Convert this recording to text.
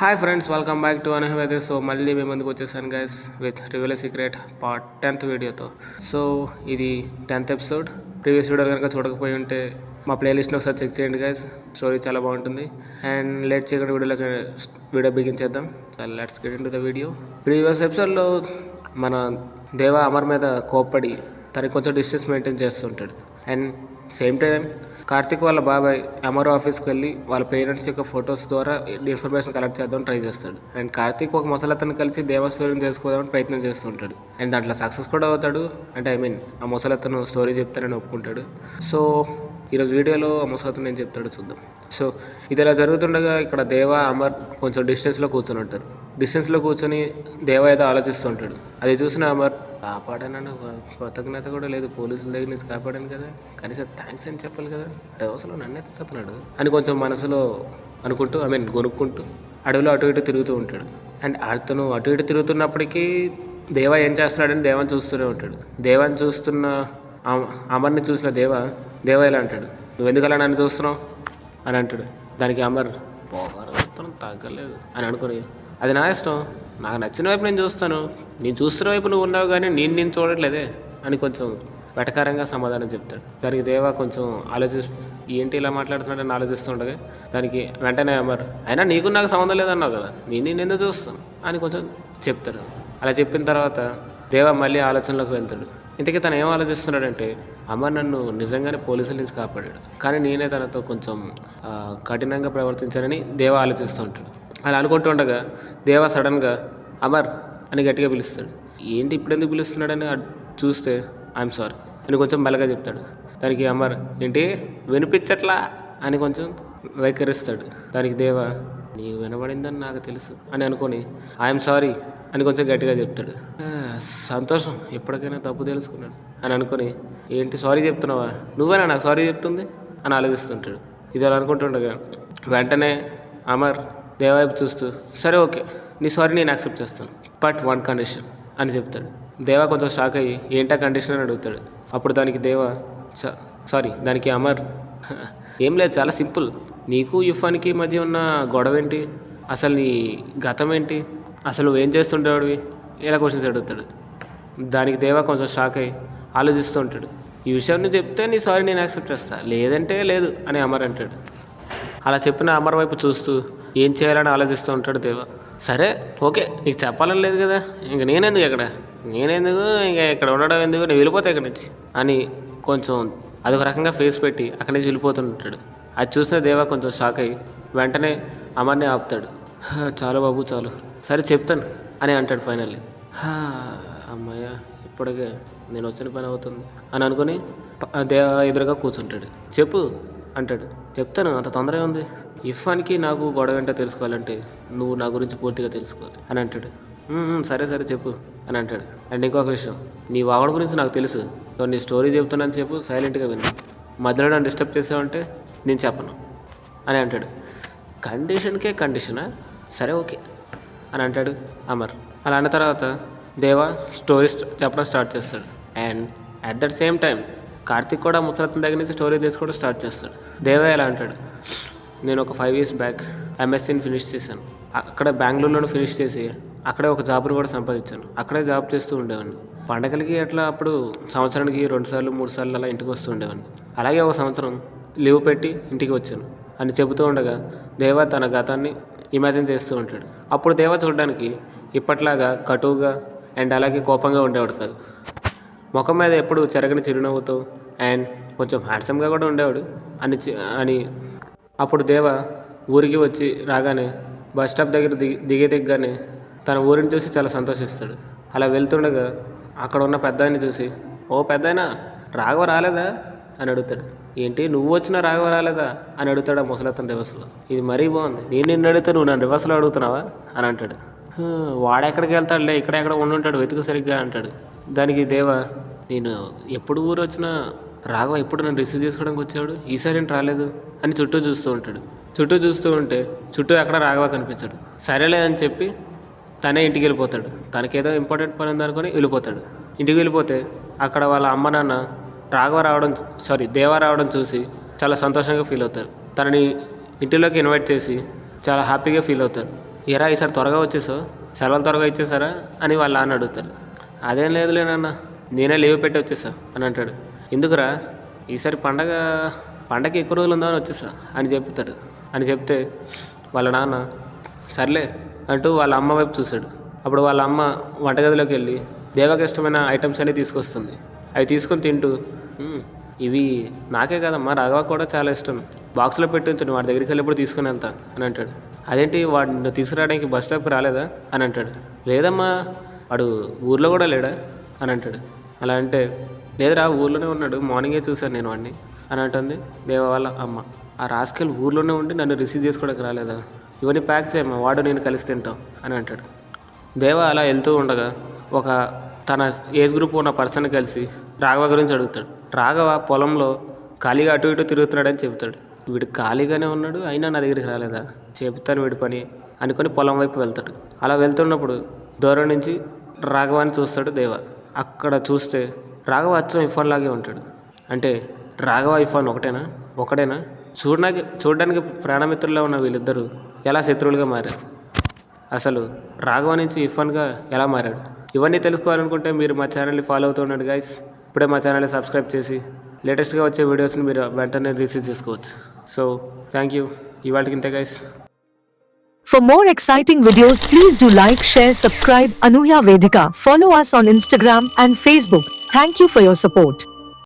Hi friends, welcome back to అనహవేది. So మళ్ళీ మేము ముందుకు వచ్చేసాను guys with reveal secret part 10th వీడియోతో. సో ఇది 10th ఎపిసోడ్. ప్రీవియస్ వీడియో కనుక చూడకపోయి ఉంటే మా ప్లేలిస్ట్ని ఒకసారి చెక్ చేయండి గైస్. స్టోరీ చాలా బాగుంటుంది. అండ్ లేట్ చేయకుండా వీడియో బిగించేద్దాం. Let's get into the video. Previous ఎపిసోడ్లో మన దేవా అమర్ మీద కోప్పడి తనకి కొంచెం డిస్టెన్స్ మెయింటైన్ చేస్తుంటాడు. అండ్ సేమ్ టైం కార్తిక్ వాళ్ళ బాబాయ్ అమర్ ఆఫీస్కి వెళ్ళి వాళ్ళ పేరెంట్స్ యొక్క ఫొటోస్ ద్వారా ఇన్ఫర్మేషన్ కలెక్ట్ చేద్దామని ట్రై చేస్తాడు. అండ్ కార్తిక్ ఒక ముసలతను కలిసి దేవా స్టోరీని తెలుసుకోవడానికి ప్రయత్నం చేస్తుంటాడు. అండ్ దాంట్లో సక్సెస్ కూడా అవుతాడు. అంటే ఆ ముసలతను స్టోరీ చెప్తానని ఒప్పుకుంటాడు. సో ఈరోజు వీడియోలో ఆ ముసలతను ఏం చెప్తాడో చూద్దాం. సో ఇది ఇలా జరుగుతుండగా ఇక్కడ దేవా అమర్ కొంచెం డిస్టెన్స్లో కూర్చొని ఉంటారు. డిస్టెన్స్లో కూర్చొని దేవా ఏదో ఆలోచిస్తూ ఉంటాడు. అది చూసిన అమర్, కాపాడానని కృతజ్ఞత కూడా లేదు, పోలీసుల దగ్గర నుంచి కాపాడాను కదా, కనీసం థ్యాంక్స్ అని చెప్పాలి కదా, అసలు నన్నే తిరుగుతున్నాడు అని కొంచెం మనసులో అనుకుంటూ కొనుక్కుంటూ అడవిలో అటు ఇటు తిరుగుతూ ఉంటాడు. అండ్ అతను అటు ఇటు తిరుగుతున్నప్పటికీ దేవా ఏం చేస్తున్నాడని దేవాన్ని చూస్తూనే ఉంటాడు. దేవాన్ని చూస్తున్న అమర్ని చూసిన దేవా ఇలా అంటాడు, నువ్వు ఎందుకలా నన్ను చూస్తున్నావు అని అంటాడు. దానికి అమర్, పోగొడతాను తగ్గలేదు అని అనుకుని, అది నా ఇష్టం, నాకు నచ్చిన వైపు నేను చూస్తాను, నేను చూస్తున్న వైపు నువ్వు ఉన్నావు కానీ నేను చూడట్లేదే అని కొంచెం వెటకారంగా సమాధానం చెప్తాడు. దానికి దేవా కొంచెం ఏంటి ఇలా మాట్లాడుతున్నాడని ఆలోచిస్తుండగా దానికి వెంటనే అమర్, అయినా నీకు నాకు సంబంధం లేదన్నావు కదా, నేను ఎందుకు చూస్తాను అని కొంచెం చెప్తాడు. అలా చెప్పిన తర్వాత దేవా మళ్ళీ ఆలోచనలోకి వెళ్తాడు. ఇంతకీ తను ఏం ఆలోచిస్తున్నాడంటే, అమర్ నన్ను నిజంగానే పోలీసుల నుంచి కాపాడాడు, కానీ నేనే తనతో కొంచెం కఠినంగా ప్రవర్తించానని దేవా ఆలోచిస్తూ ఉంటాడు. అలా అనుకుంటూ ఉండగా దేవా సడన్గా అమర్ అని గట్టిగా పిలుస్తాడు. ఏంటి ఇప్పుడు ఎందుకు పిలుస్తున్నాడని చూస్తే ఐఎమ్ సారీ అని కొంచెం మెల్లగా చెప్తాడు. దానికి అమర్, ఏంటి వినిపించట్లా అని కొంచెం వైఖరిస్తాడు. దానికి దేవా, నీకు వినబడిందని నాకు తెలుసు అని అనుకొని ఐఎమ్ సారీ అని కొంచెం గట్టిగా చెప్తాడు. సంతోషం, ఎప్పటికైనా తప్పు తెలుసుకున్నాడు అని అనుకొని, ఏంటి సారీ చెప్తున్నావా, నువ్వేనా నాకు సారీ చెప్తుంది అని ఆలోచిస్తుంటాడు. ఇది అలా అనుకుంటుండగా వెంటనే అమర్ దేవా చూస్తూ, సరే ఓకే, నీ సారీ నేను యాక్సెప్ట్ చేస్తాను, బట్ వన్ కండిషన్ అని చెప్తాడు. దేవా కొంచెం షాక్ అయ్యి ఏంటా కండిషన్ అని అడుగుతాడు. అప్పుడు దానికి అమర్, ఏం లేదు, చాలా సింపుల్, నీకు ఇర్ఫాన్కి మధ్య ఉన్న గొడవ ఏంటి, అసలు నీ గతం ఏంటి, అసలు నువ్వేం చేస్తుంటాడువి, ఇలా క్వశ్చన్స్ అడుగుతాడు. దానికి దేవా కొంచెం షాక్ అయ్యి ఆలోచిస్తూ ఉంటాడు. ఈ విషయాన్ని చెప్తే నీ సారీ నేను యాక్సెప్ట్ చేస్తా, లేదంటే లేదు అని అమర్ అంటాడు. అలా చెప్పిన అమర్ వైపు చూస్తూ ఏం చేయాలని ఆలోచిస్తూ ఉంటాడు దేవా. సరే ఓకే, నీకు చెప్పాలని లేదు కదా, ఇంక నేనెందుకు ఇక్కడ ఉండడం ఎందుకు, నేను వెళ్ళిపోతా ఇక్కడి నుంచి అని కొంచెం అదొక రకంగా ఫేస్ పెట్టి అక్కడి నుంచి వెళ్ళిపోతుంటాడు. అది చూసిన దేవా కొంచెం షాక్ అయ్యి వెంటనే అమర్ని ఆపుతాడు. చాలు బాబు చాలు, సరే చెప్తాను అని అంటాడు ఫైనల్లీ. అమ్మయ్య, ఇప్పటికే నేను వచ్చిన పని అవుతుంది అని అనుకుని దేవా ఎదురుగా కూర్చుంటాడు. చెప్పు అంటాడు. చెప్తాను, అంత తొందరగా ఉంది, ఇర్ఫాన్కి నాకు గొడవ ఏంటో తెలుసుకోవాలంటే నువ్వు నా గురించి పూర్తిగా తెలుసుకోవాలి అని అంటాడు. సరే చెప్పు అని అంటాడు. అండ్ ఇంకొక విషయం, నీ వాగడ గురించి నాకు తెలుసు, నీ స్టోరీ చెప్తున్నాను చెప్పు, సైలెంట్గా విను, మధ్యలో నన్ను డిస్టర్బ్ చేసావంటే నేను చెప్పను అని అంటాడు. కండిషన్కే కండిషనా, సరే ఓకే అని అంటాడు అమర్. అలా అన్న తర్వాత దేవా స్టోరీ చెప్పడం స్టార్ట్ చేస్తాడు. And at that same time Karthik కూడా ముసలతన్ దగ్గర నుంచి స్టోరీ తీసుకోవడం స్టార్ట్ చేస్తాడు. దేవా ఎలా అంటాడు, నేను ఒక 5 years బ్యాక్ ఎంఎస్సీని ఫినిష్ చేశాను, అక్కడ బెంగళూరులోనే ఫినిష్ చేసి అక్కడే ఒక జాబ్ని కూడా సంపాదించాను, అక్కడే జాబ్ చేస్తూ ఉండేవాడిని, పండగలకి అట్లా అప్పుడు సంవత్సరానికి 2 సార్లు 3 సార్లు అలా ఇంటికి వస్తూ ఉండేవాడిని, అలాగే ఒక సంవత్సరం లీవ్ పెట్టి ఇంటికి వచ్చాను అని చెబుతూ ఉండగా దేవా తన గతాన్ని ఇమాజిన్ చేస్తూ ఉంటాడు. అప్పుడు దేవా చూడడానికి ఇప్పట్లాగా కటువుగా అండ్ అలాగే కోపంగా ఉండేవాడు కాదు. ముఖం మీద ఎప్పుడు చెరగని చిరునవ్వుతో అండ్ కొంచెం హ్యాండ్సమ్గా కూడా ఉండేవాడు అని అప్పుడు దేవా ఊరికి వచ్చి రాగానే బస్ స్టాప్ దగ్గర దిగగానే తన ఊరిని చూసి చాలా సంతోషిస్తాడు. అలా వెళ్తుండగా అక్కడ ఉన్న పెద్దాయన్ని చూసి, ఓ పెద్దాయన, రాఘవ రాలేదా అని అడుగుతాడు. ఏంటి నువ్వు వచ్చినా రాఘవ రాలేదా అని అడుగుతాడు ఆ ముసలతను రివర్స్లో. ఇది మరీ బాగుంది, నేను నిన్ను అడిగితే నువ్వు నన్ను రివర్స్లో అడుగుతున్నావా అని అంటాడు. వాడెక్కడికి వెళ్తాడులే, ఇక్కడెక్కడ ఉండుంటాడు, వెతుకు సరిగ్గా అంటాడు. దానికి దేవా, నేను ఎప్పుడు ఊరు వచ్చినా రాఘవ ఎప్పుడు నన్ను రిసీవ్ చేసుకోవడానికి వచ్చాడు, ఈసారి ఏంటి రాలేదు అని చుట్టూ చూస్తూ ఉంటాడు. చుట్టూ చూస్తూ ఉంటే చుట్టూ ఎక్కడ రాఘవ కనిపించాడు. సరేలే అని చెప్పి తనే ఇంటికి వెళ్ళిపోతాడు. తనకేదో ఇంపార్టెంట్ పని ఉందనుకొని వెళ్ళిపోతాడు. ఇంటికి వెళ్ళిపోతే అక్కడ వాళ్ళ అమ్మ నాన్న దేవా రావడం చూసి చాలా సంతోషంగా ఫీల్ అవుతారు. తనని ఇంటిలోకి ఇన్వైట్ చేసి చాలా హ్యాపీగా ఫీల్ అవుతారు. ఎరా ఈసారి త్వరగా వచ్చేసావు, సెలవులు త్వరగా ఇచ్చేసారా అని వాళ్ళ నాన్న అడుగుతాడు. అదేం లేదులేనన్న, నేనే లీవ్ పెట్టి వచ్చేసా అని అంటాడు. ఎందుకురా? ఈసారి పండగకి ఎక్కువ రోజులు ఉందామని వచ్చేసా అని చెప్తాడు. అని చెప్తే వాళ్ళ నాన్న సర్లే అంటూ వాళ్ళ అమ్మ వైపు చూశాడు. అప్పుడు వాళ్ళ అమ్మ వంటగదిలోకి వెళ్ళి దేవాకి ఇష్టమైన ఐటమ్స్ అన్నీ తీసుకొస్తుంది. అవి తీసుకొని తింటూ ఇవి నాకే కదమ్మా, రాఘవ కూడా చాలా ఇష్టం, బాక్స్లో పెట్టి ఉంచండి, వాడి దగ్గరికి వెళ్ళినప్పుడు తీసుకుని వెళ్తా అని అంటాడు. అదేంటి వాడిని తీసుకురావడానికి బస్ స్టాప్కి రాలేదా అని అంటాడు. లేదమ్మా, వాడు ఊర్లో కూడా లేడా అని అంటాడు. అలా అంటే లేదురా ఊర్లోనే ఉన్నాడు, మార్నింగే చూశాను నేను వాడిని అని అంటుంది దేవ వాళ్ళ అమ్మ. ఆ రాస్కెల్ ఊర్లోనే ఉండి నన్ను రిసీవ్ చేసుకోవడానికి రాలేదా, ఇవన్నీ ప్యాక్ చేయమ్మా, వాడు నేను కలిసి తింటాం అని అంటాడు. దేవ అలా వెళ్తూ ఉండగా ఒక తన ఏజ్ గ్రూప్ ఉన్న పర్సన్ కలిసి రాఘవ గురించి అడుగుతాడు. రాఘవ పొలంలో ఖాళీగా అటు ఇటు తిరుగుతున్నాడని చెబుతాడు. వీడు ఖాళీగానే ఉన్నాడు, అయినా నా దగ్గరికి రాలేదా, చెబుతాను వీడి పని అనుకొని పొలం వైపు వెళ్తాడు. అలా వెళ్తున్నప్పుడు దూరం నుంచి రాఘవాన్ని చూస్తాడు దేవ. అక్కడ చూస్తే రాఘవ అచ్చం ఇఫాన్ లాగే ఉంటాడు. అంటే రాఘవ ఇఫాన్ ఒకడేనా? చూడడానికి ప్రాణమిత్రుల్లో ఉన్న వీళ్ళిద్దరూ ఎలా శత్రువులుగా మారారు? అసలు రాఘవ నుంచి ఇఫాన్గా ఎలా మారాడు? ఇవన్నీ తెలుసుకోవాలనుకుంటే మీరు మా ఛానల్ని ఫాలో అవుతూ ఉండండి గైస్. ఇప్పుడే మా ఛానల్ని సబ్స్క్రైబ్ చేసి లేటెస్ట్గా వచ్చే వీడియోస్ని మీరు వెంటనే రిసీవ్ చేసుకోవచ్చు. So thank you. ఇవాళకి ఇంతే guys. For more exciting videos, please do like, share, subscribe Anuya Vedika. Follow us on Instagram and Facebook. Thank you for your support.